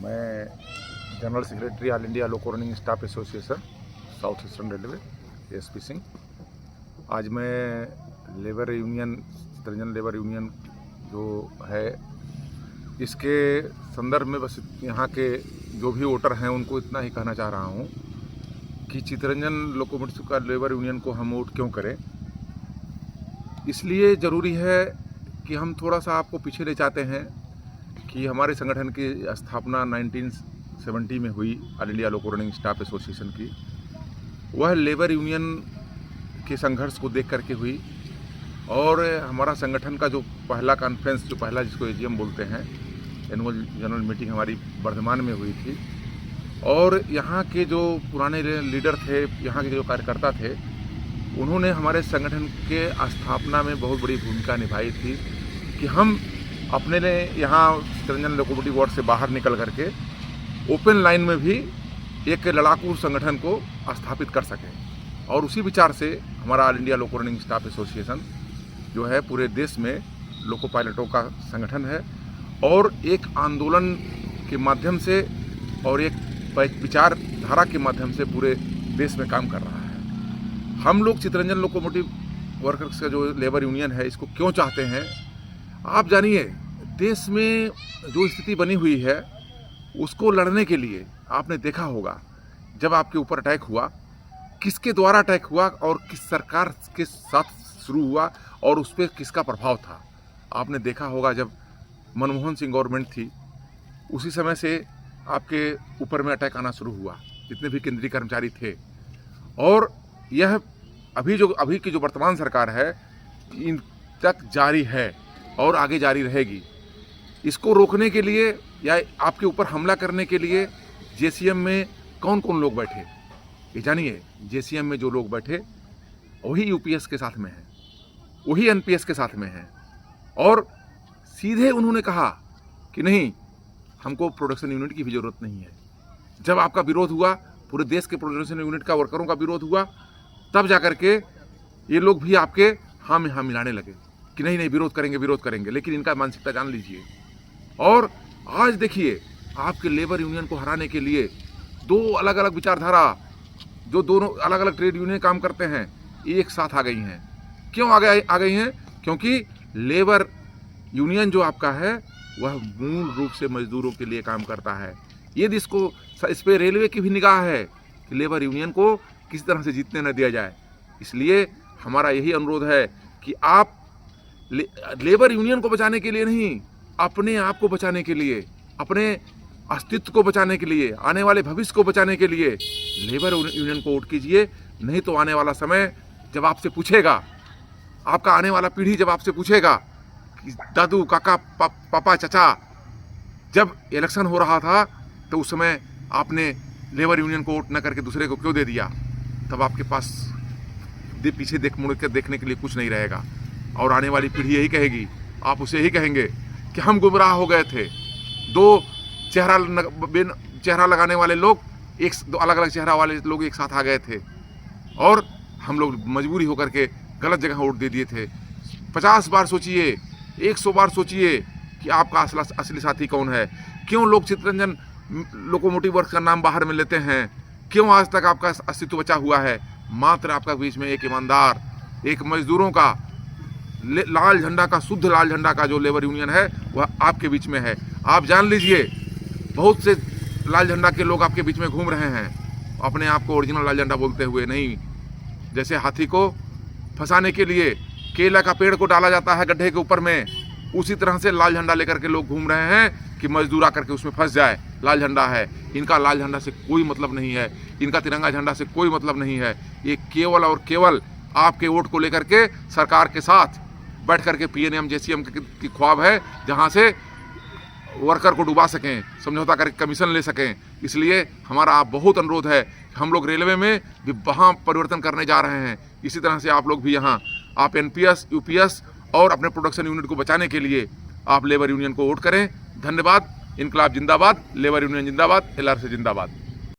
मैं general secretary all India loco running staff association south eastern railway SP Singh. आज मैं labour union Chittaranjan labour union जो है इसके संदर्भ में बस यहाँ के जो भी वोटर हैं उनको इतना ही कहना चाह रहा हूँ कि चित्रंजन लोकोमोटिव का लेबर यूनियन को हम वोट क्यों करें। इसलिए ज़रूरी है कि हम थोड़ा सा आपको पीछे ले जाते हैं कि हमारे संगठन की स्थापना 1970 में हुई all India loco running staff association की। वह लेबर यूनियन के संघर्ष को देख करके हुई और हमारा संगठन का जो पहला कॉन्फ्रेंस, जो पहला जिसको एजीएम बोलते हैं, एनुअल जनरल मीटिंग हमारी वर्धमान में हुई थी। और यहाँ के जो पुराने लीडर थे, यहाँ के जो कार्यकर्ता थे, उन्होंने हमारे संगठन के स्थापना में बहुत बड़ी भूमिका निभाई थी कि हम अपने लिए यहाँ चित्रंजन लोकोमोटिव वार्ड से बाहर निकल करके ओपन लाइन में भी एक लड़ाकू संगठन को स्थापित कर सकें। और उसी विचार से हमारा all India loco running staff association जो है पूरे देश में लोको पायलटों का संगठन है और एक आंदोलन के माध्यम से और एक विचारधारा के माध्यम से पूरे देश में काम कर रहा है। हम लोग चित्रंजन लोकोमोटिव वर्कर्स का जो लेबर यूनियन है इसको क्यों चाहते हैं, आप जानिए। देश में जो स्थिति बनी हुई है उसको लड़ने के लिए आपने देखा होगा जब आपके ऊपर अटैक हुआ, किसके द्वारा अटैक हुआ और किस सरकार के साथ शुरू हुआ और उस पर किसका प्रभाव था। आपने देखा होगा जब मनमोहन सिंह गवर्नमेंट थी उसी समय से आपके ऊपर में अटैक आना शुरू हुआ, जितने भी केंद्रीय कर्मचारी थे। और यह अभी की जो वर्तमान सरकार है इन तक जारी है और आगे जारी रहेगी। इसको रोकने के लिए या आपके ऊपर हमला करने के लिए जेसीएम में कौन कौन लोग बैठे, ये जानिए। जेसीएम में जो लोग बैठे वही यूपीएस के साथ में हैं, वही एनपीएस के साथ में हैं। और सीधे उन्होंने कहा कि नहीं, हमको प्रोडक्शन यूनिट की भी ज़रूरत नहीं है। जब आपका विरोध हुआ, पूरे देश के प्रोडक्शन यूनिट का वर्करों का विरोध हुआ, तब जाकर के ये लोग भी आपके हाँ में हाँ मिलाने लगे कि नहीं विरोध करेंगे। लेकिन इनका मानसिकता जान लीजिए। और आज देखिए आपके लेबर यूनियन को हराने के लिए दो अलग अलग विचारधारा, जो दोनों अलग अलग ट्रेड यूनियन काम करते हैं, एक साथ आ गई हैं। क्यों आ गई हैं? क्योंकि लेबर यूनियन जो आपका है वह मूल रूप से मजदूरों के लिए काम करता है। यदि इस पर रेलवे की भी निगाह है कि लेबर यूनियन को किसी तरह से जीतने न दिया जाए। इसलिए हमारा यही अनुरोध है कि आप लेबर यूनियन को बचाने के लिए नहीं, अपने आप को बचाने के लिए, अपने अस्तित्व को बचाने के लिए, आने वाले भविष्य को बचाने के लिए लेबर यूनियन को वोट कीजिए। नहीं तो आने वाला समय जब आपसे पूछेगा, आपका आने वाला पीढ़ी जब आपसे पूछेगा कि दादू, काका, पापा, चाचा, जब इलेक्शन हो रहा था तो उस समय आपने लेबर यूनियन को वोट न करके दूसरे को क्यों दे दिया, तब आपके पास पीछे मुड़ कर देखने के लिए कुछ नहीं रहेगा। और आने वाली पीढ़ी यही कहेगी, आप उसे यही कहेंगे कि हम गुमराह हो गए थे। दो चेहरा लगाने वाले लोग, दो अलग अलग चेहरा वाले लोग एक साथ आ गए थे और हम लोग मजबूरी होकर के गलत जगह वोट दे दिए थे। 50 बार सोचिए, 100 बार सोचिए कि आपका असली साथी कौन है। क्यों लोग चित्रंजन लोकोमोटिव वर्क्स का नाम बाहर में लेते हैं? क्यों आज तक आपका अस्तित्व बचा हुआ है? मात्र आपका बीच में एक ईमानदार, एक मजदूरों का लाल झंडा का, शुद्ध लाल झंडा का जो लेबर यूनियन है वह आपके बीच में है। आप जान लीजिए, बहुत से लाल झंडा के लोग आपके बीच में घूम रहे हैं, अपने आप को ओरिजिनल लाल झंडा बोलते हुए। नहीं, जैसे हाथी को फंसाने के लिए केला का पेड़ को डाला जाता है गड्ढे के ऊपर में, उसी तरह से लाल झंडा लेकर के लोग घूम रहे हैं कि मजदूर आकर के उसमें फंस जाए। लाल झंडा है, इनका लाल झंडा से कोई मतलब नहीं है, इनका तिरंगा झंडा से कोई मतलब नहीं है। ये केवल और केवल आपके वोट को लेकर के सरकार के साथ बैठ करके पीएनएम जेसीएम की ख्वाब है, जहां से वर्कर को डुबा सकें, समझौता करके कमीशन ले सकें। इसलिए हमारा आप बहुत अनुरोध है, हम लोग रेलवे में भी वहाँ परिवर्तन करने जा रहे हैं। इसी तरह से आप लोग भी यहाँ, आप एनपीएस, यूपीएस और अपने प्रोडक्शन यूनिट को बचाने के लिए आप लेबर यूनियन को वोट करें। धन्यवाद। इनकलाब जिंदाबाद, लेबर यूनियन जिंदाबाद, एलआरसी जिंदाबाद।